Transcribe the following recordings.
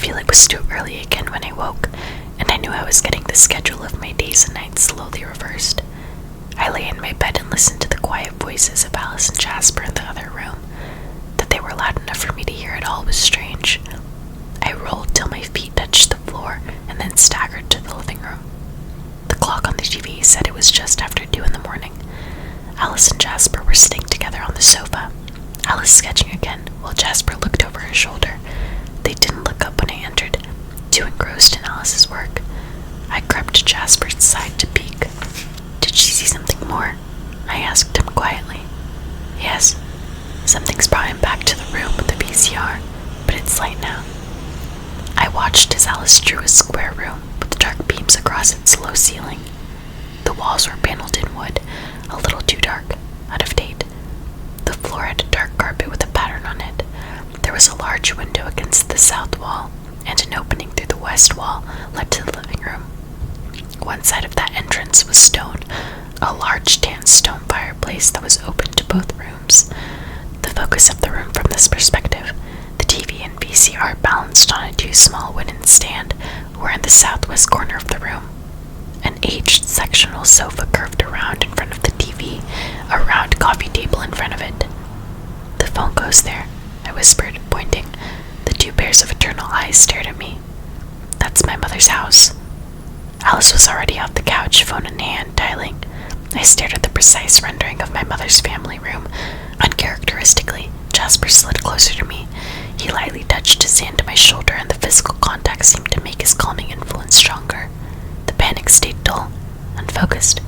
feel it was too early again when I woke, and I knew I was getting the schedule of my days and nights slowly reversed. I lay in my bed and listened to the quiet voices of Alice and Jasper in the other room. That they were loud enough for me to hear it all was strange. I rolled till my feet touched the floor and then staggered to the living room. The clock on the TV said it was just after 2 in the morning. Alice and Jasper were sitting together on the sofa, Alice sketching again while Jasper looked over her shoulder. They didn't look up when I entered, too engrossed in Alice's work. I crept to Jasper's side to peek. Did she see something more? I asked him quietly. Yes. Something's brought him back to the room with the VCR, but it's light now. I watched as Alice drew a square room with dark beams across its low ceiling. The walls were paneled in wood, a little too dark, out of date. The floor had a dark carpet with a pattern on it. There was a large window against the south wall, and an opening through the west wall led to the living room. One side of that entrance was stone, a large tan stone fireplace that was open to both rooms. The focus of the room from this perspective, the TV and VCR balanced on a 2 small wooden stand, were in the southwest corner of the room. An aged sectional sofa curved around in front of the TV, a round coffee table in front of it. The phone goes there, I whispered, pointing. The 2 pairs of eternal eyes stared at me. That's my mother's house. Alice was already off the couch, phone in hand, dialing. I stared at the precise rendering of my mother's family room. Uncharacteristically, Jasper slid closer to me. He lightly touched his hand to my shoulder, and the physical contact seemed to make his calming influence stronger. The panic stayed dull, unfocused.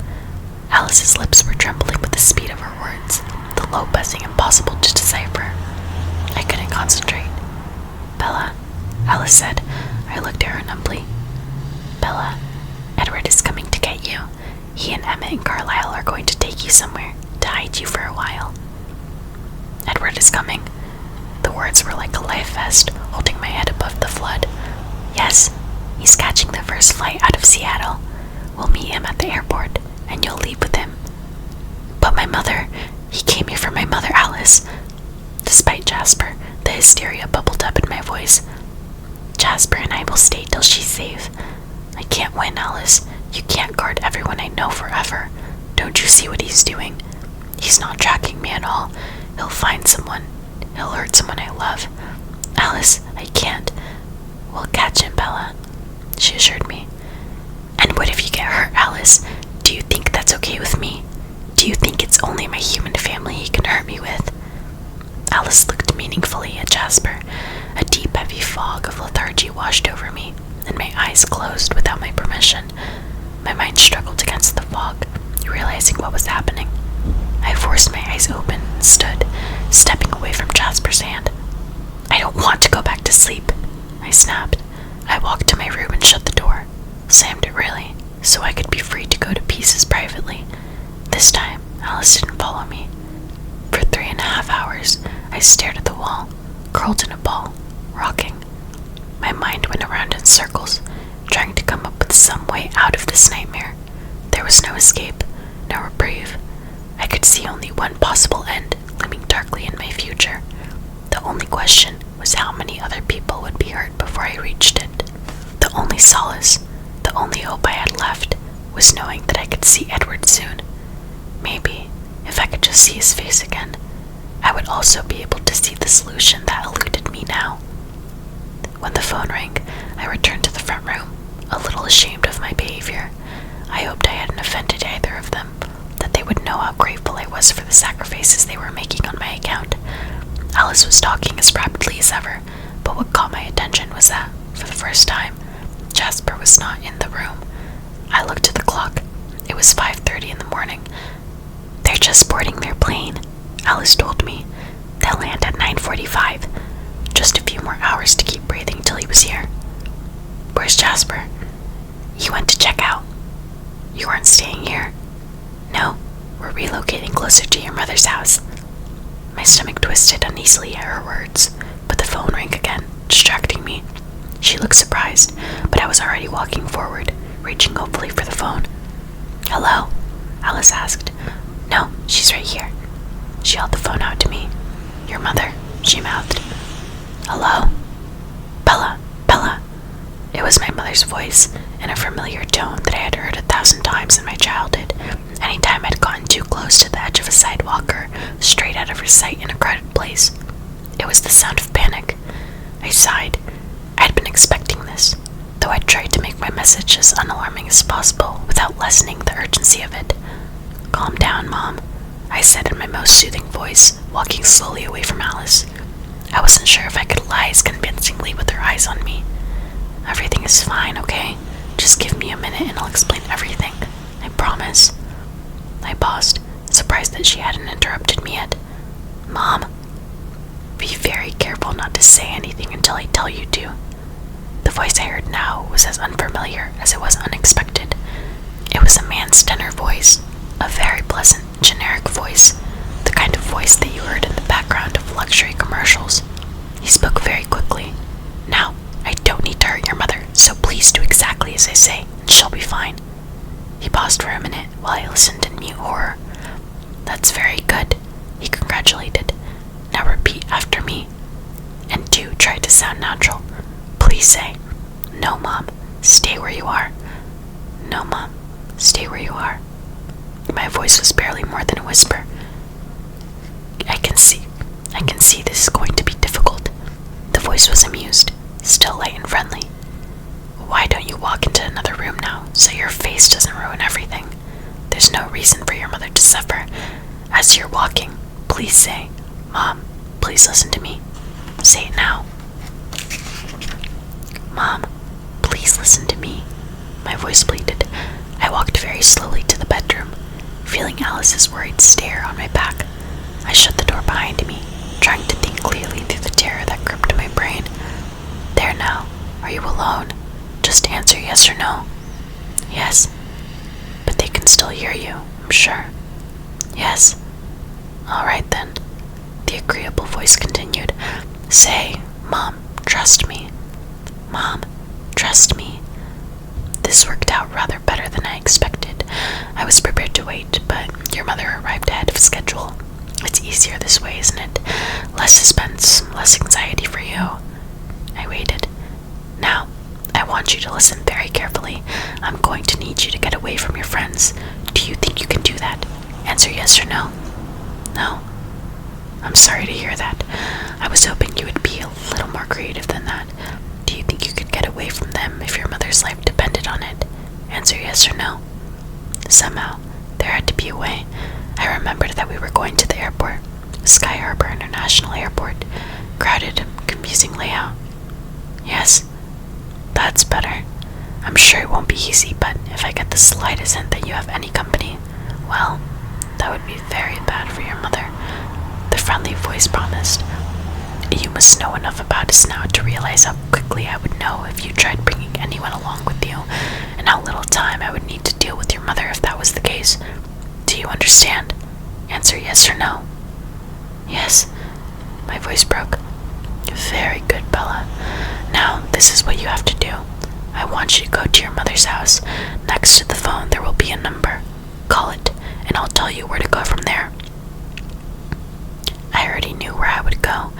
Alice's lips were trembling with the speed of her words, the low buzzing impossible to decipher. I couldn't concentrate. Bella, Alice said. I looked at her numbly. Bella, Edward is coming to get you. He and Emmett and Carlisle are going to take you somewhere, to hide you for a while. Edward is coming. The words were like a life vest, holding my head above the flood. Yes, he's catching the first flight out of Seattle. We'll meet him at the airport, and you'll leave with him. But my mother, he came here for my mother, Alice. Despite Jasper, the hysteria bubbled up in my voice. Jasper and I will stay till she's safe. I can't win, Alice. You can't guard everyone I know forever. Don't you see what he's doing? He's not tracking me at all. He'll find someone. He'll hurt someone I love. Alice, I can't. We'll catch him, Bella, she assured me. And what if you get hurt, Alice? Do you think that's okay with me? Do you think it's only my human family he can hurt me with? Alice looked meaningfully at Jasper. A deep, heavy fog of lethargy washed over me, and my eyes closed without my permission. My mind struggled against the fog, realizing what was happening. I forced my eyes open and stood, stepping away from Jasper's hand. I don't want to go back to sleep, I snapped. I walked to my room and shut the door, slammed it really, so I could be free to go to pieces privately. This time, Alice didn't follow me. For 3.5 hours, I stared at the wall, curled in a ball, rocking. My mind went around in circles, trying to come up with some way out of this nightmare. There was no escape, no reprieve. I could see only one possible end looming darkly in my future. The only question was how many other people would be hurt before I reached it. The only solace, the only hope I had left, was knowing that I could see Edward soon. Maybe, if I could just see his face again, I would also be able to see the solution that eluded me now. When the phone rang, I returned to the front room, a little ashamed of my behavior. I hoped I hadn't offended either of them, that they would know how grateful I was for the sacrifices they were making on my account. Alice was talking as rapidly as ever, but what caught my attention was that, for the first time, Jasper was not in the room. I looked at the clock. It was 5:30 in the morning. They're just boarding their plane, Alice told me. They'll land at 9:45. Just a few more hours to keep breathing till he was here. Where's Jasper? He went to check out. You aren't staying here? No, we're relocating closer to your mother's house. My stomach twisted uneasily at her words, but the phone rang again, distracting me. She looked surprised, but I was already walking forward, reaching hopefully for the phone. Hello? Alice asked. No, she's right here. She held the phone out to me. Your mother, she mouthed. Hello? Bella, Bella. It was my mother's voice, in a familiar tone that I had heard 1,000 times in my childhood, any time I'd gotten too close to the edge of a sidewalk or strayed out of her sight in a crowded place. It was the sound of panic. I sighed. I had been expecting this, though I tried to make my message as unalarming as possible without lessening the urgency of it. "Calm down, Mom," I said in my most soothing voice, walking slowly away from Alice. I wasn't sure if I could lie as convincingly with her eyes on me. "Everything is fine, okay? Just give me a minute and I'll explain everything. I promise." I paused, surprised that she hadn't interrupted me yet. "Mom, be very careful not to say anything until I tell you to." The voice I heard now was as unfamiliar as it was unexpected. It was a man's tenor voice, a very pleasant, generic voice, the kind of voice that you heard in the background of luxury commercials. He spoke very quickly. "Now, I don't need to hurt your mother, so please do exactly as I say, and she'll be fine." He paused for a minute while I listened in mute horror. "That's very good," he congratulated. "Now repeat after me. And do try to sound natural. Please say, 'No, Mom, stay where you are.' 'No, Mom, stay where you are.'" My voice was barely more than a whisper. I can see this is going to be difficult." The voice was amused, still light and friendly. "Why don't you walk into another room now, so your face doesn't ruin everything? There's no reason for your mother to suffer. As you're walking, please say, 'Mom, please listen to me.' Say it now." "Mom, please listen to me," my voice pleaded. I walked very slowly to the bedroom, feeling Alice's worried stare on my back. I shut the door behind me, trying to think clearly through the terror that gripped my brain. "There now, are you alone? Just answer yes or no." "Yes." "But they can still hear you, I'm sure." "Yes." "All right then," the agreeable voice continued. "Say, 'Mom, trust me.' 'Mom, trust me.'" This worked out rather better than I expected. I was prepared to wait, but your mother arrived ahead of schedule. It's easier this way, isn't it? Less suspense, less anxiety for you. I waited. "Now, I want you to listen very carefully. I'm going to need you to get away from your friends. Do you think you can do that? Answer yes or no." "No." "I'm sorry to hear that. I was hoping you would be a little more creative than that. Do you think you could get away from them if your mother's life depended on it? Answer yes or no." Somehow, there had to be a way. I remembered that we were going to the airport, Sky Harbor International Airport. Crowded, confusing layout. "Yes, that's better. I'm sure it won't be easy, but if I get the slightest hint that you have any company, well, that would be very bad for your mother," the friendly voice promised. "You must know enough about us now to realize how quickly I would know if you tried bringing anyone along with you, and how little time I would need to deal with your mother if that was the case. Do you understand? Answer yes or no." "Yes." My voice broke. "Very good, Bella. Now, this is what you have to do. I want you to go to your mother's house. Next to the phone, there will be a number. Call it, and I'll tell you where to go from there." I already knew where I would go,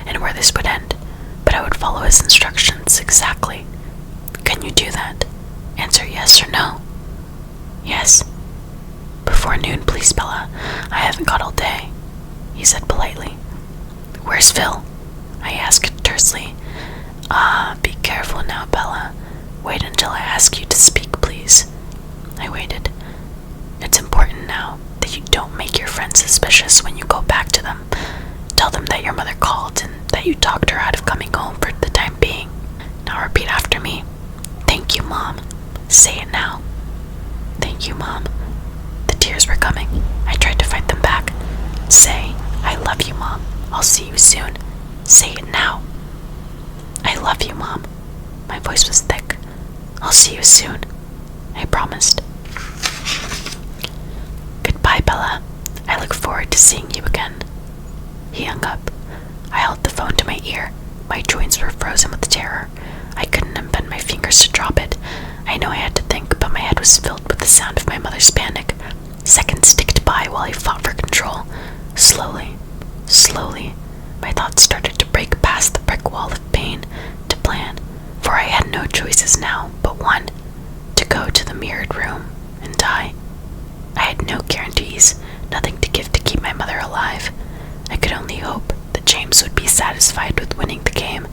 and where this would end, but I would follow his instructions exactly. "Can you do that? Answer yes or no." "Yes." "Before noon, please, Bella. I haven't got all day," he said politely. "Where's Phil?" I asked tersely. Be careful now, Bella. Wait until I ask you to speak, please." I waited. "It's important now that you don't make your friends suspicious when you go back to them. Tell them that your mother called and that you talked her out of coming home for the time being. Now repeat after me. 'Thank you, Mom.' Say it now." "Thank you, Mom." The tears were coming. I tried to fight them back. "Say, 'I love you, Mom. I'll see you soon.' Say it now." "I love you, Mom." My voice was thick. "I'll see you soon," I promised. "Goodbye, Bella. I look forward to seeing you again." He hung up. I held the phone to my ear. My joints were frozen with terror. I couldn't unbend my fingers to drop it. I know I had to think, but my head was filled with the sound of my mother's panic. Seconds ticked by while I fought for control. Slowly, my thoughts started to break past the brick wall of pain to plan, for I had no choices now but one: to go to the mirrored room and die. I had no guarantees, nothing to give to keep my mother alive. I could only hope that James would be satisfied with winning the game,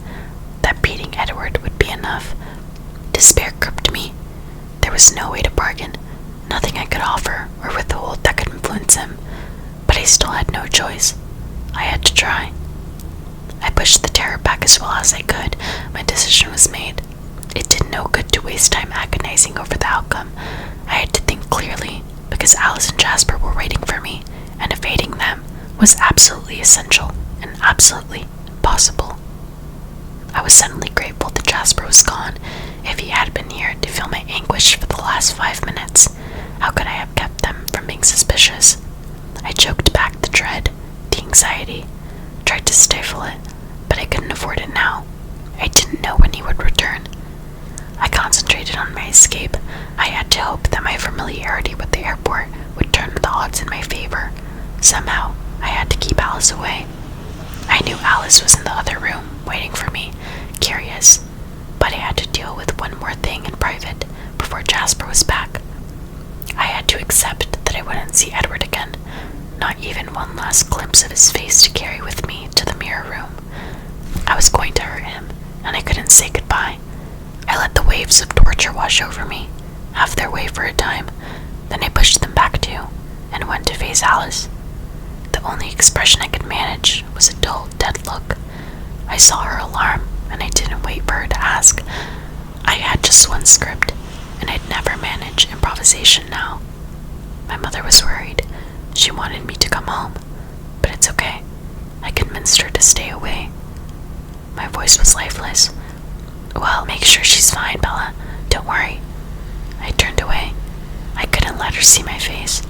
that beating Edward would be enough. Despair gripped me. There was no way to bargain, nothing I could offer or withhold that could influence him, but I still had no choice. I had to try. I pushed the terror back as well as I could. My decision was made. It did no good to waste time agonizing over the outcome. I had to think clearly, because Alice and Jasper were waiting for me, and evading them was absolutely essential and absolutely impossible. I was suddenly grateful that Jasper was gone. If he had been here to feel my anguish for the last 5 minutes, how could I have kept them from being suspicious? I choked back the dread, the anxiety, tried to stifle it, but I couldn't afford it now. I didn't know when he would return. I concentrated on my escape. I had to hope that my familiarity with the airport would turn the odds in my favor. Somehow, I had to keep Alice away. I knew Alice was in the other room, waiting for me, curious, but I had to deal with one more thing in private before Jasper was back. I had to accept that I wouldn't see Edward again, not even one last glimpse of his face to carry with me to the mirror room. I was going to hurt him, and I couldn't say goodbye. I let the waves of torture wash over me, have their way for a time, then I pushed them back too, and went to face Alice. The only expression I could manage was a dull, dead look. I saw her alarm, and I didn't wait for her to ask. I had just one script, and I'd never manage improvisation now. My mother was worried. She wanted me to come home, but it's okay. I convinced her to stay away. My voice was lifeless. Well, make sure she's fine, Bella. Don't worry. I turned away. I couldn't let her see my face.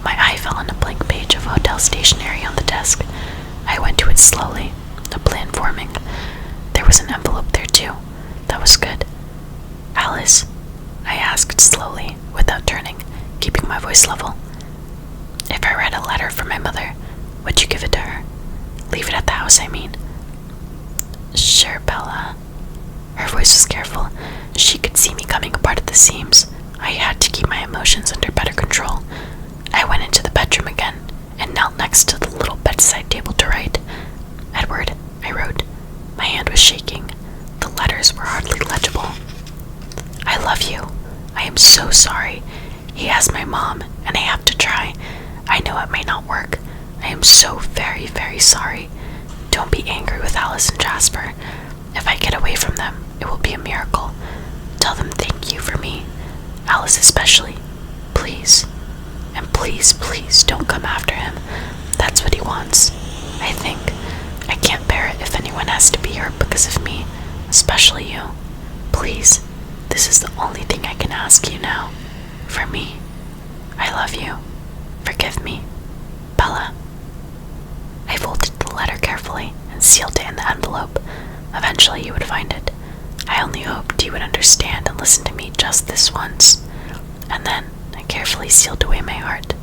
My eye fell on a blank page of hotel stationery on the desk. I went to it slowly, a plan forming. There was an envelope there too. That was good. Alice, I asked slowly, without turning, keeping my voice level. If I read a letter from my mother, would you give it to her? Leave it at the house, I mean. Sure, Bella. Her voice was careful. She could see me coming apart at the seams. I had to keep my emotions under better control. I went into the bedroom again and knelt next to the little bedside table to write. Edward, I wrote. My hand was shaking. The letters were hardly legible. I love you. I am so sorry. He has my mom, and I have to try. I know it may not work. I am so very, very sorry. Don't be angry with Alice and Jasper. If I get away from them, it will be a miracle. Tell them thank you for me. Alice especially. Please. And please, please don't come after him. That's what he wants, I think. I can't bear it if anyone has to be hurt because of me, especially you. Please, this is the only thing I can ask you now. For me. I love you. Forgive me. Bella. I folded the letter carefully and sealed it in the envelope. Eventually you would find it. I only hoped you would understand and listen to me just this once. And then I carefully sealed away my heart.